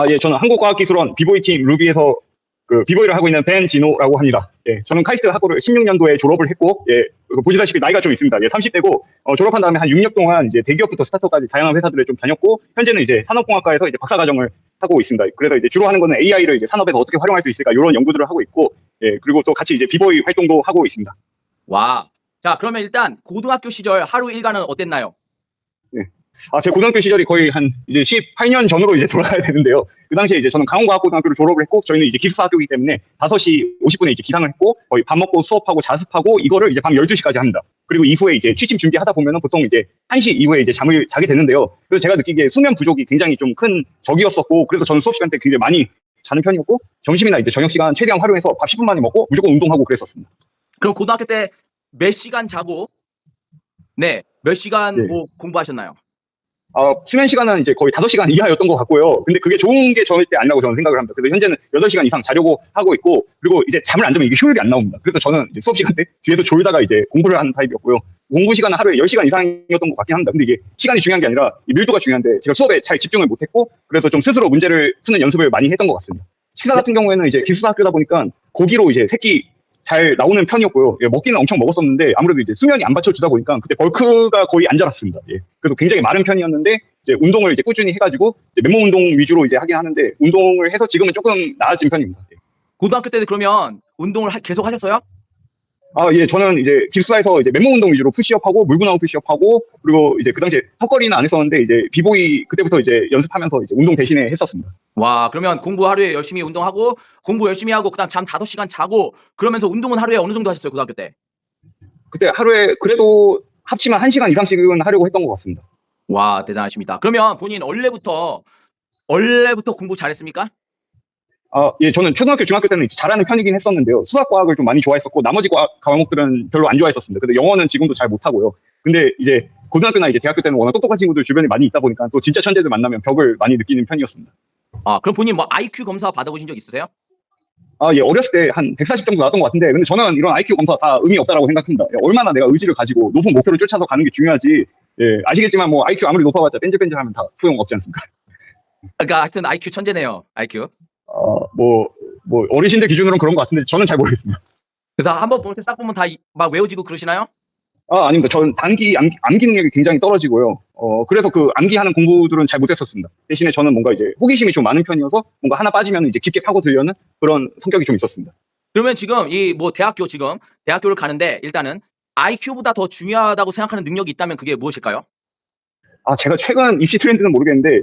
예, 저는 한국과학기술원 비보이팀 루비에서 그 비보이를 하고 있는 벤진호라고 합니다. 예, 저는 카이스트 학부를 16년도에 졸업을 했고, 예, 보시다시피 나이가 좀 있습니다. 예, 30대고, 졸업한 다음에 한 6년 동안 이제 대기업부터 스타트업까지 다양한 회사들을 좀 다녔고, 현재는 이제 산업공학과에서 이제 박사과정을 하고 있습니다. 그래서 이제 주로 하는 거는 AI를 이제 산업에서 어떻게 활용할 수 있을까, 이런 연구들을 하고 있고, 예, 그리고 또 같이 이제 비보이 활동도 하고 있습니다. 와. 자, 그러면 일단 고등학교 시절 하루 일과는 어땠나요? 네. 제 고등학교 시절이 거의 한 이제 18년 전으로 이제 돌아가야 되는데요. 그 당시에 이제 저는 강원과학고등학교를 졸업을 했고, 저희는 이제 기숙사학교이기 때문에 5시 50분에 이제 기상을 했고, 거의 밥 먹고 수업하고 자습하고, 이거를 이제 밤 12시까지 합니다. 그리고 이후에 이제 취침 준비하다 보면은 보통 이제 1시 이후에 이제 잠을 자게 되는데요. 그래서 제가 느끼기에 수면 부족이 굉장히 좀 큰 적이었었고, 그래서 저는 수업 시간 때 굉장히 많이 자는 편이었고, 점심이나 이제 저녁 시간 최대한 활용해서 밥 10분 만에 먹고 무조건 운동하고 그랬었습니다. 그럼 고등학교 때 몇 시간 자고, 네, 몇 시간 네. 뭐 공부하셨나요? 수면 시간은 이제 거의 5시간 이하였던 것 같고요. 근데 그게 좋은 게 절대 아니라고 저는 생각을 합니다. 그래서 현재는 8시간 이상 자려고 하고 있고, 그리고 이제 잠을 안 자면 이게 효율이 안 나옵니다. 그래서 저는 이제 수업 시간 때 뒤에서 졸다가 이제 공부를 하는 타입이었고요. 공부 시간은 하루에 10시간 이상이었던 것 같긴 합니다. 근데 이게 시간이 중요한 게 아니라 이 밀도가 중요한데, 제가 수업에 잘 집중을 못했고, 그래서 좀 스스로 문제를 푸는 연습을 많이 했던 것 같습니다. 식사 같은 경우에는 이제 기숙사 학교다 보니까 고기로 이제 새끼 잘 나오는 편이었고요. 예, 먹기는 엄청 먹었었는데 아무래도 이제 수면이 안 받쳐주다 보니까 그때 벌크가 거의 안 자랐습니다. 예. 그래서 굉장히 마른 편이었는데, 이제 운동을 이제 꾸준히 해가지고 이제 맨몸 운동 위주로 이제 하긴 하는데, 운동을 해서 지금은 조금 나아진 편입니다. 예. 고등학교 때도 그러면 운동을 계속 하셨어요? 예, 저는 이제 기숙사에서 이제 맨몸 운동 위주로 푸시업하고 물구나무 푸시업하고, 그리고 이제 그 당시에 턱걸이는 안 했었는데 이제 비보이 그때부터 이제 연습하면서 이제 운동 대신에 했었습니다. 와, 그러면 공부 하루에 열심히 운동하고, 공부 열심히 하고, 그다음 잠 5시간 자고, 그러면서 운동은 하루에 어느 정도 하셨어요, 고등학교 때? 그때 하루에 그래도 합치면 1시간 이상씩은 하려고 했던 것 같습니다. 와, 대단하십니다. 그러면 본인 원래부터 공부 잘했습니까? 예, 저는 초등학교, 중학교 때는 이제 잘하는 편이긴 했었는데요. 수학, 과학을 좀 많이 좋아했었고, 나머지 과목들은 별로 안 좋아했었습니다. 근데 영어는 지금도 잘 못하고요. 근데 이제 고등학교나 이제 대학교 때는 워낙 똑똑한 친구들 주변에 많이 있다 보니까 또 진짜 천재들 만나면 벽을 많이 느끼는 편이었습니다. 그럼 본인 뭐 IQ 검사 받아보신 적 있으세요? 예, 어렸을 때 한 140 정도 나왔던 것 같은데, 근데 저는 이런 IQ 검사 다 의미 없다라고 생각합니다. 예, 얼마나 내가 의지를 가지고 높은 목표를 쫓아서 가는 게 중요하지. 예, 아시겠지만 뭐 IQ 아무리 높아봤자 뺀질뺀질하면 다 소용없지 않습니까? 그러니까 하여튼 IQ 천재네요, IQ. 뭐 어르신들 기준으로는 그런 것 같은데 저는 잘 모르겠습니다. 그래서 한번 볼 때 딱 보면 다 막 외워지고 그러시나요? 아닙니다. 저는 암기 능력이 굉장히 떨어지고요. 그래서 그 암기하는 공부들은 잘 못했었습니다. 대신에 저는 뭔가 이제 호기심이 좀 많은 편이어서 뭔가 하나 빠지면 이제 깊게 파고들려는 그런 성격이 좀 있었습니다. 그러면 지금 이 뭐 대학교를 가는데 일단은 IQ보다 더 중요하다고 생각하는 능력이 있다면 그게 무엇일까요? 제가 최근 입시 트렌드는 모르겠는데,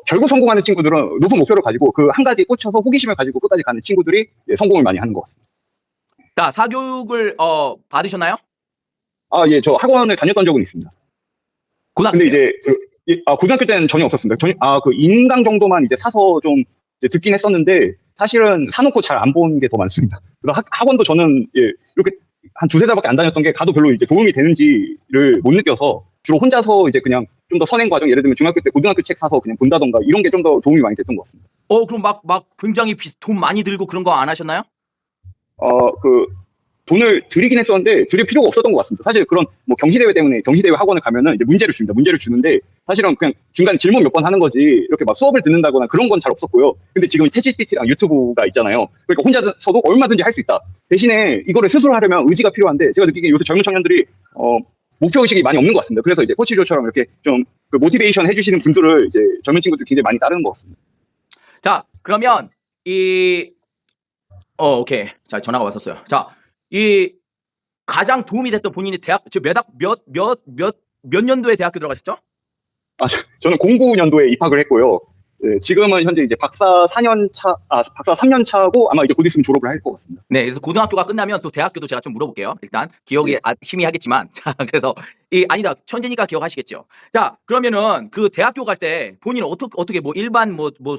결국 성공하는 친구들은 높은 목표를 가지고 그 한 가지 꽂혀서 호기심을 가지고 끝까지 가는 친구들이 성공을 많이 하는 것 같습니다. 자, 사교육을 받으셨나요? 예, 저 학원을 다녔던 적은 있습니다. 고등학교 근데 때요? 이제 고등학교 때는 전혀 없었습니다. 그 인강 정도만 이제 사서 좀 이제 듣긴 했었는데, 사실은 사놓고 잘 안 본 게 더 많습니다. 그래서 학원도 저는 이렇게 한 2~3달밖에 안 다녔던 게 가도 별로 이제 도움이 되는지를 못 느껴서 주로 혼자서 이제 그냥 좀 더 선행 과정, 예를 들면 중학교 때 고등학교 책 사서 그냥 본다던가 이런 게 좀 더 도움이 많이 됐던 것 같습니다. 그럼 막 굉장히 돈 많이 들고 그런 거 안 하셨나요? 그 돈을 드리긴 했었는데 드릴 필요가 없었던 것 같습니다. 사실 그런 뭐 경시대회 때문에 경시대회 학원을 가면은 이제 문제를 줍니다. 문제를 주는데 사실은 그냥 중간 질문 몇 번 하는 거지 이렇게 막 수업을 듣는다거나 그런 건 잘 없었고요. 근데 지금 챗GPT랑 유튜브가 있잖아요. 그러니까 혼자서도 얼마든지 할 수 있다. 대신에 이거를 스스로 하려면 의지가 필요한데, 제가 느끼기에 요새 젊은 청년들이 목표의식이 많이 없는 것 같습니다. 그래서 이제 코치조처럼 이렇게 좀 그 모티베이션 해주시는 분들을 이제 젊은 친구들이 굉장히 많이 따르는 것 같습니다. 자, 그러면 오케이. 자, 전화가 왔었어요. 자, 가장 도움이 됐던 본인이 몇 년도에 대학교 들어가셨죠? 저는 09년도에 입학을 했고요. 네, 지금은 현재 이제 박사 4년 차, 박사 3년 차고 아마 이제 곧 있으면 졸업을 할 것 같습니다. 네, 그래서 고등학교가 끝나면 또 대학교도 제가 좀 물어볼게요. 일단 기억이 희미하겠지만, 자, 그래서 아니다, 천재니까 기억하시겠죠. 자, 그러면은 그 대학교 갈 때 본인은 어떻게 뭐 일반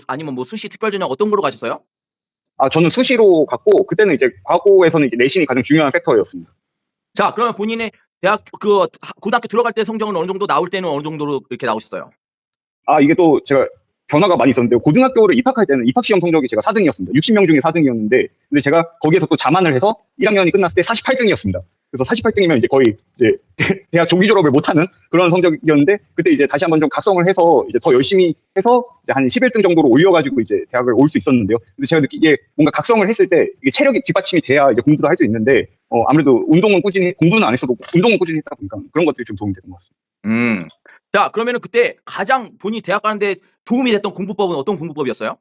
아니면 뭐 수시 특별전형 어떤 거로 가셨어요? 저는 수시로 갔고, 그때는 이제 과거에서는 이제 내신이 가장 중요한 팩터였습니다. 자, 그러면 본인의 고등학교 들어갈 때 성적은 어느 정도, 나올 때는 어느 정도로 이렇게 나오셨어요? 이게 또 제가 변화가 많이 있었는데요. 고등학교를 입학할 때는 입학시험 성적이 제가 4등이었습니다. 60명 중에 4등이었는데, 근데 제가 거기에서 또 자만을 해서 1학년이 끝났을 때 48등이었습니다. 그래서 48등이면 이제 거의 이제 대학 조기 졸업을 못하는 그런 성적이었는데 그때 이제 다시 한번 좀 각성을 해서 이제 더 열심히 해서 이제 한 11등 정도로 올려가지고 이제 대학을 올 수 있었는데요. 근데 제가 느끼기에 뭔가 각성을 했을 때 이게 체력이 뒷받침이 돼야 이제 공부도 할 수 있는데 아무래도 운동은 꾸준히 공부는 안 했어도 운동은 꾸준히 했다 보니까 그런 것들이 좀 도움이 되는 것 같습니다. 자, 그러면은 그때 가장 본인이 대학 가는데 도움이 됐던 공부법은 어떤 공부법이었어요?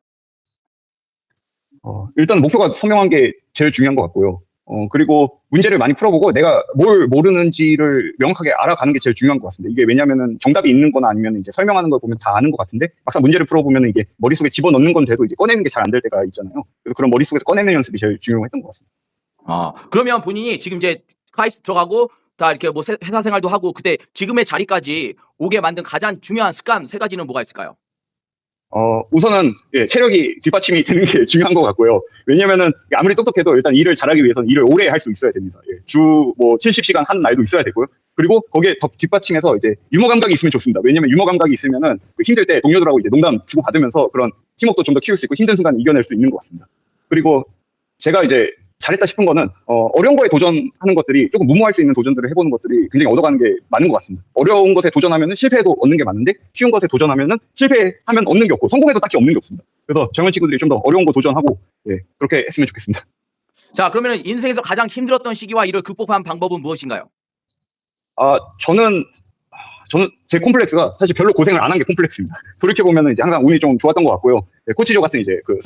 일단 목표가 선명한 게 제일 중요한 것 같고요. 그리고 문제를 많이 풀어보고 내가 뭘 모르는지를 명확하게 알아가는 게 제일 중요한 것 같습니다. 이게 왜냐면은 정답이 있는 거나 아니면 이제 설명하는 걸 보면 다 아는 것 같은데 막상 문제를 풀어보면 이게 머릿속에 집어넣는 건 돼도 이제 꺼내는 게 잘 안 될 때가 있잖아요. 그래서 그런 머릿속에서 꺼내는 연습이 제일 중요했던 것 같습니다. 그러면 본인이 지금 이제 카이스트 들어가고 다 이렇게 뭐 회사 생활도 하고 그때 지금의 자리까지 오게 만든 가장 중요한 습관 세 가지는 뭐가 있을까요? 우선은 예, 체력이 뒷받침이 되는 게 중요한 것 같고요. 왜냐면은 아무리 똑똑해도 일단 일을 잘하기 위해서는 일을 오래 할 수 있어야 됩니다. 예, 주 뭐 70시간 하는 날도 있어야 되고요. 그리고 거기에 더 뒷받침해서 이제 유머 감각이 있으면 좋습니다. 왜냐면 유머 감각이 있으면은 그 힘들 때 동료들하고 이제 농담 주고 받으면서 그런 팀워크도 좀 더 키울 수 있고 힘든 순간 이겨낼 수 있는 것 같습니다. 그리고 제가 이제 잘했다 싶은 거는 어려운 거에 도전하는 것들이 조금 무모할 수 있는 도전들을 해보는 것들이 굉장히 얻어가는 게 많은 것 같습니다. 어려운 것에 도전하면 실패해도 얻는 게 많은데 쉬운 것에 도전하면 실패하면 얻는 게 없고 성공해도 딱히 없는 게 없습니다. 그래서 젊은 친구들이 좀 더 어려운 거 도전하고 예, 그렇게 했으면 좋겠습니다. 자, 그러면 인생에서 가장 힘들었던 시기와 이를 극복한 방법은 무엇인가요? 저는 제 콤플렉스가 사실 별로 고생을 안 한 게 콤플렉스입니다. 돌이켜보면 이제 항상 운이 좀 좋았던 것 같고요. 네, 코치조 같은 이제 그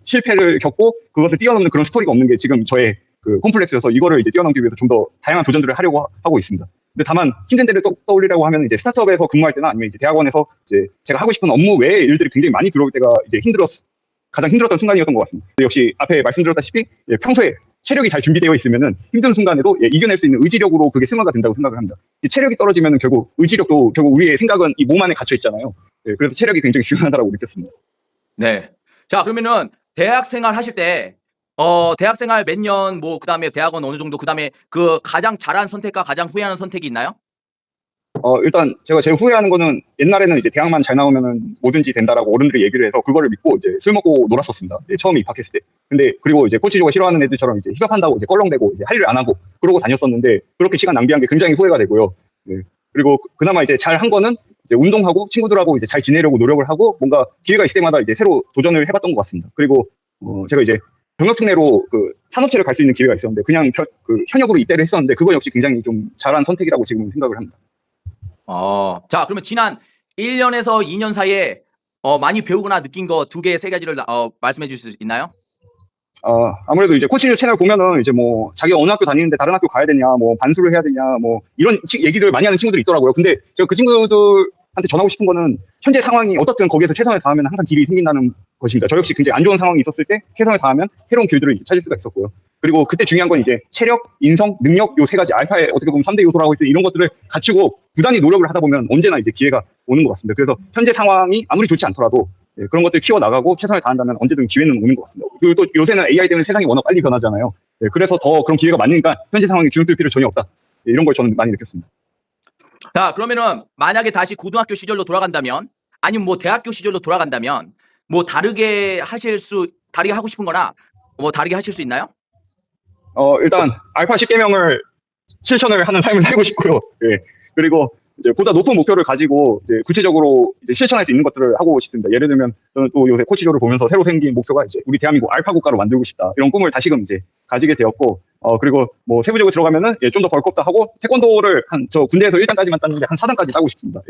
실패를 겪고 그것을 뛰어넘는 그런 스토리가 없는 게 지금 저의 그 콤플렉스여서 이거를 이제 뛰어넘기 위해서 좀 더 다양한 도전들을 하려고 하고 있습니다. 근데 다만 힘든 데를 떠올리라고 하면 이제 스타트업에서 근무할 때나 아니면 이제 대학원에서 이제 제가 하고 싶은 업무 외의 일들이 굉장히 많이 들어올 때가 이제 가장 힘들었던 순간이었던 것 같습니다. 역시 앞에 말씀드렸다시피 평소에 체력이 잘 준비되어 있으면은 힘든 순간에도 이겨낼 수 있는 의지력으로 그게 승화가 된다고 생각을 합니다. 체력이 떨어지면 결국 의지력도 결국 우리의 생각은 이 몸 안에 갇혀 있잖아요. 그래서 체력이 굉장히 중요하다고 느꼈습니다. 네. 자, 그러면은 대학 생활 하실 때 대학 생활 몇 년 뭐 그다음에 대학원 어느 정도 그다음에 그 가장 잘한 선택과 가장 후회하는 선택이 있나요? 일단 제가 제일 후회하는 거는 옛날에는 이제 대학만 잘 나오면은 뭐든지 된다라고 어른들이 얘기를 해서 그거를 믿고 이제 술 먹고 놀았었습니다. 처음에 입학했을 때. 근데 그리고 이제 코치조가 싫어하는 애들처럼 이제 휴학한다고 이제 껄렁대고 이제 할 일을 안 하고 그러고 다녔었는데 그렇게 시간 낭비한 게 굉장히 후회가 되고요. 네. 그리고 그나마 이제 잘 한 거는 이제 운동하고 친구들하고 이제 잘 지내려고 노력을 하고 뭔가 기회가 있을 때마다 이제 새로 도전을 해봤던 것 같습니다. 그리고 제가 이제 병역 특례로 그 산업체를 갈 수 있는 기회가 있었는데 그냥 현역으로 입대를 했었는데 그거 역시 굉장히 좀 잘한 선택이라고 지금은 생각을 합니다. 자, 그러면 지난 1년에서 2년 사이에 많이 배우거나 느낀 거 두 개, 세 가지를 말씀해 주실 수 있나요? 아무래도 이제 코치님 채널 보면은 이제 뭐 자기가 어느 학교 다니는데 다른 학교 가야 되냐, 뭐 반수를 해야 되냐, 뭐 이런 얘기를 많이 하는 친구들이 있더라고요. 근데 제가 그 친구들한테 전하고 싶은 거는 현재 상황이 어떻든 거기에서 최선을 다하면 항상 길이 생긴다는 것입니다. 저 역시 굉장히 안 좋은 상황이 있었을 때 최선을 다하면 새로운 길들을 찾을 수가 있었고요. 그리고 그때 중요한 건 이제 체력, 인성, 능력 요 세 가지 알파의 어떻게 보면 3대 요소라고 있어요. 이런 것들을 갖추고 부단히 노력을 하다 보면 언제나 이제 기회가 오는 것 같습니다. 그래서 현재 상황이 아무리 좋지 않더라도 그런 것들 키워나가고 최선을 다한다면 언제든 기회는 오는 것 같습니다. 그리고 또 요새는 AI 때문에 세상이 워낙 빨리 변하잖아요. 그래서 더 그런 기회가 많으니까 현재 상황이 주눅들 필요 전혀 없다. 이런 걸 저는 많이 느꼈습니다. 자, 그러면은 만약에 다시 고등학교 시절로 돌아간다면 아니면 뭐 대학교 시절로 돌아간다면 뭐 다르게 하고 싶은 거나 뭐 다르게 하실 수 있나요? 일단 알파 10계명을 실천을 하는 삶을 살고 싶고요. 그리고 이제 보다 높은 목표를 가지고 이제 구체적으로 이제 실천할 수 있는 것들을 하고 싶습니다. 예를 들면 저는 또 요새 코치조를 보면서 새로 생긴 목표가 이제 우리 대한민국 알파 국가로 만들고 싶다. 이런 꿈을 다시금 이제 가지게 되었고, 그리고 뭐 세부적으로 들어가면은 좀 더 벌크업도 하고 태권도를 저 군대에서 1단까지만 땄는데 한 4단까지 따고 싶습니다.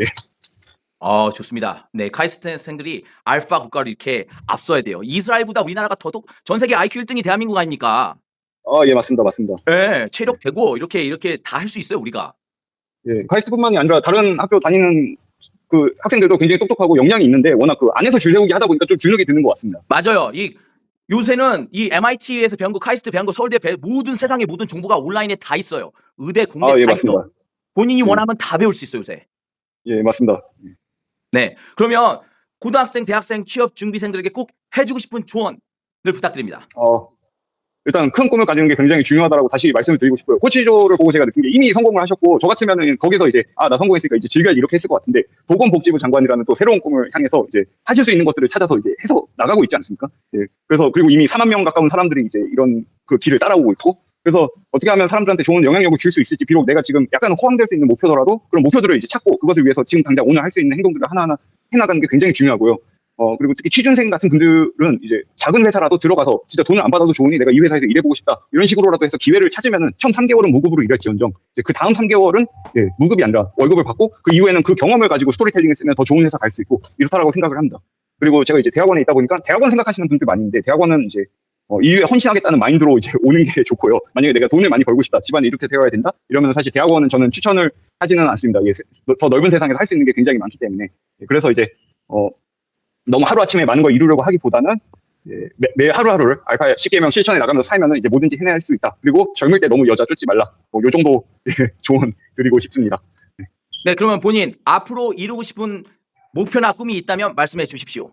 좋습니다. 네, 카이스트생들이 알파 국가를 이렇게 앞서야 돼요. 이스라엘보다 우리나라가 전 세계 IQ 1등이 대한민국 아닙니까? 예, 맞습니다. 맞습니다. 네, 체력 되고 이렇게 다 할 수 있어요, 우리가. 카이스트뿐만이 아니라 다른 학교 다니는 그 학생들도 굉장히 똑똑하고 역량이 있는데 워낙 그 안에서 줄 세우기 하다 보니까 좀 주눅이 드는 것 같습니다. 맞아요. 요새는 이 MIT에서 배운 거, 카이스트 배운 거, 서울대 모든 세상의 모든 정보가 온라인에 다 있어요. 의대, 국내 다 맞습니다. 있죠. 본인이 원하면 다 배울 수 있어요, 요새. 예, 맞습니다. 네, 그러면 고등학생, 대학생, 취업 준비생들에게 꼭 해주고 싶은 조언을 부탁드립니다. 일단 큰 꿈을 가지는 게 굉장히 중요하다고 다시 말씀을 드리고 싶고요. 코치조를 보고 제가 느낀 게 이미 성공을 하셨고 저 같으면은 거기서 이제 나 성공했으니까 이제 즐겨야지 이렇게 했을 것 같은데 보건복지부 장관이라는 또 새로운 꿈을 향해서 이제 하실 수 있는 것들을 찾아서 이제 해서 나가고 있지 않습니까? 그래서 그리고 이미 4만 명 가까운 사람들이 이제 이런 그 길을 따라오고 있고 그래서 어떻게 하면 사람들한테 좋은 영향력을 줄 수 있을지, 비록 내가 지금 약간 허황될 수 있는 목표더라도 그런 목표들을 이제 찾고 그것을 위해서 지금 당장 오늘 할 수 있는 행동들을 하나하나 해나가는 게 굉장히 중요하고요. 그리고 특히 취준생 같은 분들은 이제 작은 회사라도 들어가서 진짜 돈을 안 받아도 좋으니 내가 이 회사에서 일해보고 싶다, 이런 식으로라도 해서 기회를 찾으면은 처음 3개월은 무급으로 일할지언정 이제 그 다음 3개월은 무급이 아니라 월급을 받고 그 이후에는 그 경험을 가지고 스토리텔링을 쓰면 더 좋은 회사 갈 수 있고 이렇다라고 생각을 합니다. 그리고 제가 이제 대학원에 있다 보니까 대학원 생각하시는 분들 많이 있는데, 대학원은 이제 인류에 헌신하겠다는 마인드로 이제 오는 게 좋고요. 만약에 내가 돈을 많이 벌고 싶다, 집안이 이렇게 되어야 된다, 이러면 사실 대학원은 저는 추천을 하지는 않습니다. 더 넓은 세상에서 할 수 있는 게 굉장히 많기 때문에. 그래서 이제 너무 하루아침에 많은 걸 이루려고 하기보다는 매 하루하루를 알파 10계명 실천해 나가면서 살면은 이제 뭐든지 해낼 수 있다. 그리고 젊을 때 너무 여자 쫓지 말라. 요 정도 조언 드리고 싶습니다. 네, 그러면 본인 앞으로 이루고 싶은 목표나 꿈이 있다면 말씀해 주십시오.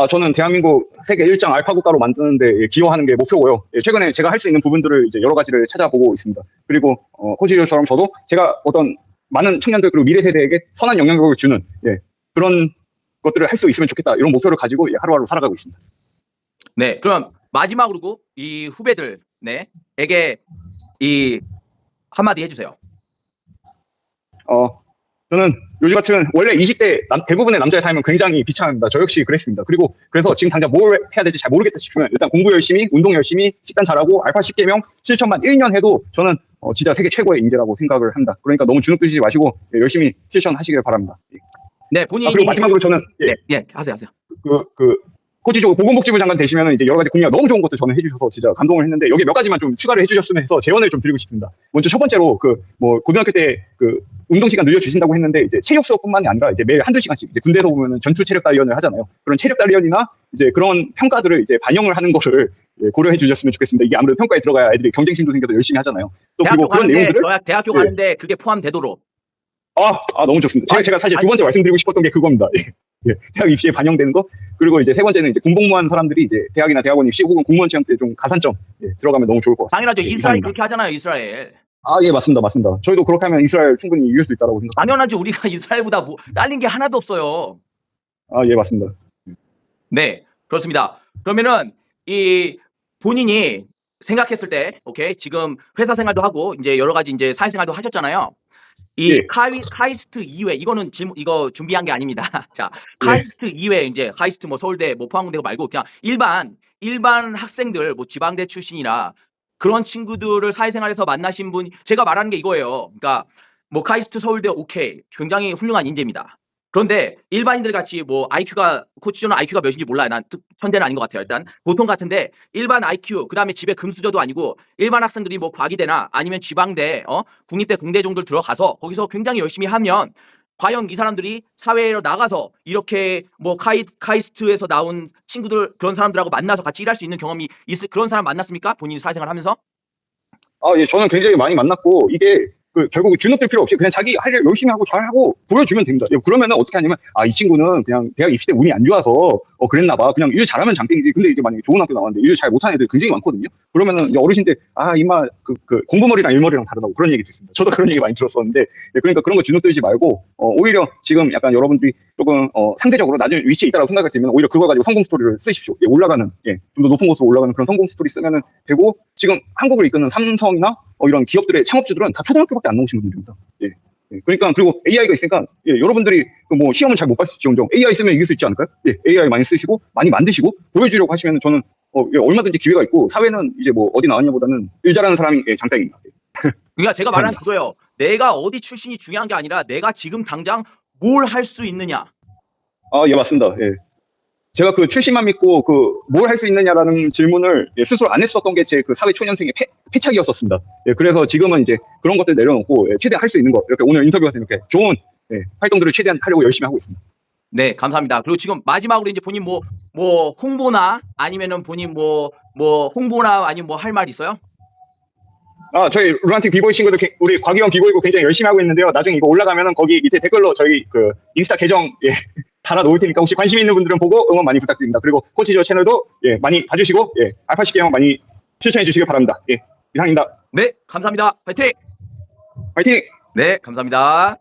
저는 대한민국 세계 1등 알파 국가로 만드는데 기여하는 게 목표고요. 최근에 제가 할 수 있는 부분들을 이제 여러 가지를 찾아보고 있습니다. 그리고 코치료처럼 저도 제가 어떤 많은 청년들 그리고 미래 세대에게 선한 영향력을 주는 그런 것들을 할 수 있으면 좋겠다, 이런 목표를 가지고 하루하루 살아가고 있습니다. 네, 그럼 마지막으로 이 후배들 에게 이 한마디 해주세요. 저는 요즘 같은 원래 20대 대부분의 남자의 삶은 굉장히 비참합니다. 저 역시 그랬습니다. 그래서 지금 당장 뭘 해야 될지 잘 모르겠다 싶으면 일단 공부 열심히, 운동 열심히, 식단 잘하고 알파 10계명 실천만 1년 해도 저는 진짜 세계 최고의 인재라고 생각을 합니다. 그러니까 너무 주눅 드시지 마시고 열심히 실천하시길 바랍니다. 네, 본인이 그리고 마지막으로 저는 하세요. 코치조 보건복지부 장관 되시면 이제 여러 가지 공약 너무 좋은 것도 저는 해주셔서 진짜 감동을 했는데, 여기 몇 가지만 좀 추가를 해주셨으면 해서 제언을 좀 드리고 싶습니다. 먼저 첫 번째로 고등학교 때 운동 시간 늘려주신다고 했는데, 이제 체육 수업뿐만이 아니라 이제 매일 한두 시간씩 이제 군대에서 보면은 전투 체력 단련을 하잖아요. 그런 체력 단련이나 이제 그런 평가들을 이제 반영을 하는 거를 고려해 주셨으면 좋겠습니다. 이게 아무래도 평가에 들어가야 애들이 경쟁심도 생겨서 열심히 하잖아요. 또 그리고 그런 내용들을 대학교 가는데 그게 포함되도록. 너무 좋습니다. 제가 사실 두 번째 말씀드리고 싶었던 게 그겁니다. 대학 입시에 반영되는 거. 그리고 이제 세 번째는 이제 군복무한 사람들이 이제 대학이나 대학원 입시 혹은 공무원 시험 때 좀 가산점 들어가면 너무 좋을 것 같습니다. 당연하죠. 이스라엘 그렇게 하잖아요. 이스라엘. 예, 맞습니다. 저희도 그렇게 하면 이스라엘 충분히 이길 수 있다고 생각합니다. 당연하죠. 우리가 이스라엘보다 딸린 게 하나도 없어요. 예, 맞습니다. 네, 그렇습니다. 그러면은 이 본인이 생각했을 때, 지금 회사 생활도 하고 이제 여러 가지 이제 사회생활도 하셨잖아요. 카이스트 이외, 이거는 이거 준비한 게 아닙니다. 자, 카이스트 이외 이제 카이스트 서울대 포항공대 말고 그냥 일반 학생들 지방대 출신이나 그런 친구들을 사회생활에서 만나신 분, 제가 말하는 게 이거예요. 그러니까 카이스트 서울대 오케이, 굉장히 훌륭한 인재입니다. 그런데 일반인들 같이 코치조는 IQ가 몇인지 몰라요. 난 천재는 아닌 것 같아요. 일단 보통 같은데 일반 IQ, 그다음에 집에 금수저도 아니고 일반 학생들이 과기대나 아니면 지방대, 국립대, 공대 정도를 들어가서 거기서 굉장히 열심히 하면 과연 이 사람들이 사회로 나가서 이렇게 카이스트에서 나온 친구들, 그런 사람들하고 만나서 같이 일할 수 있는 경험이 있을 그런 사람 만났습니까? 본인이 사회생활 하면서? 예, 저는 굉장히 많이 만났고, 이게 결국 주눅들 필요 없이 그냥 자기 할 일 열심히 하고 잘하고 보여주면 됩니다. 그러면은 어떻게 하냐면, 이 친구는 그냥 대학 입시 때 운이 안 좋아서 그랬나 봐, 그냥 일 잘하면 장땡이지. 근데 이제 만약에 좋은 학교 나왔는데 일 잘 못하는 애들 굉장히 많거든요. 그러면은 이제 어르신들 이마 공부머리랑 일머리랑 다르다고 그런 얘기 듣습니다. 저도 그런 얘기 많이 들었었는데, 그러니까 그런 거 주눅 들지 말고 오히려 지금 약간 여러분들이 조금 상대적으로 낮은 위치에 있다고 생각할 수 있으면 오히려 그거 가지고 성공 스토리를 쓰십시오. 올라가는 좀 더 높은 곳으로 올라가는 그런 성공 스토리 쓰면은 되고, 지금 한국을 이끄는 삼성이나 이런 기업들의 창업주들은 다 초등학교밖에 안 나오신 분들입니다. 그러니까, 그리고 AI가 있으니까 여러분들이 시험은 잘 못 봤을지언정 AI 쓰면 이길 수 있지 않을까요? AI 많이 쓰시고 많이 만드시고 보여주려고 하시면 저는 얼마든지 기회가 있고, 사회는 이제 어디 나왔냐보다는 일 잘하는 사람이 장땡입니다. 그러니까 제가 말하는 그거예요. 내가 어디 출신이 중요한 게 아니라 내가 지금 당장 뭘 할 수 있느냐. 예, 맞습니다. 제가 출신만 믿고 뭘 할 수 있느냐라는 질문을 스스로 안 했었던 게 제 사회 초년생의 패착이었었습니다. 그래서 지금은 이제 그런 것들 내려놓고 최대한 할 수 있는 거, 이렇게 오늘 인터뷰에서 이렇게 좋은 활동들을 최대한 하려고 열심히 하고 있습니다. 네, 감사합니다. 그리고 지금 마지막으로 이제 본인 홍보나 아니면은 본인 홍보나 아니면 할 말 있어요? 저희 루나틱 비보이 친구들, 우리 곽이형 비보이고 굉장히 열심히 하고 있는데요. 나중에 이거 올라가면은 거기 밑에 댓글로 저희 인스타 계정 달아 놓을 테니까 혹시 관심 있는 분들은 보고 응원 많이 부탁드립니다. 그리고 코치조 채널도 많이 봐주시고 알파 10계명 많이 추천해 주시길 바랍니다. 이상입니다. 네, 감사합니다. 파이팅! 화이팅! 네, 감사합니다.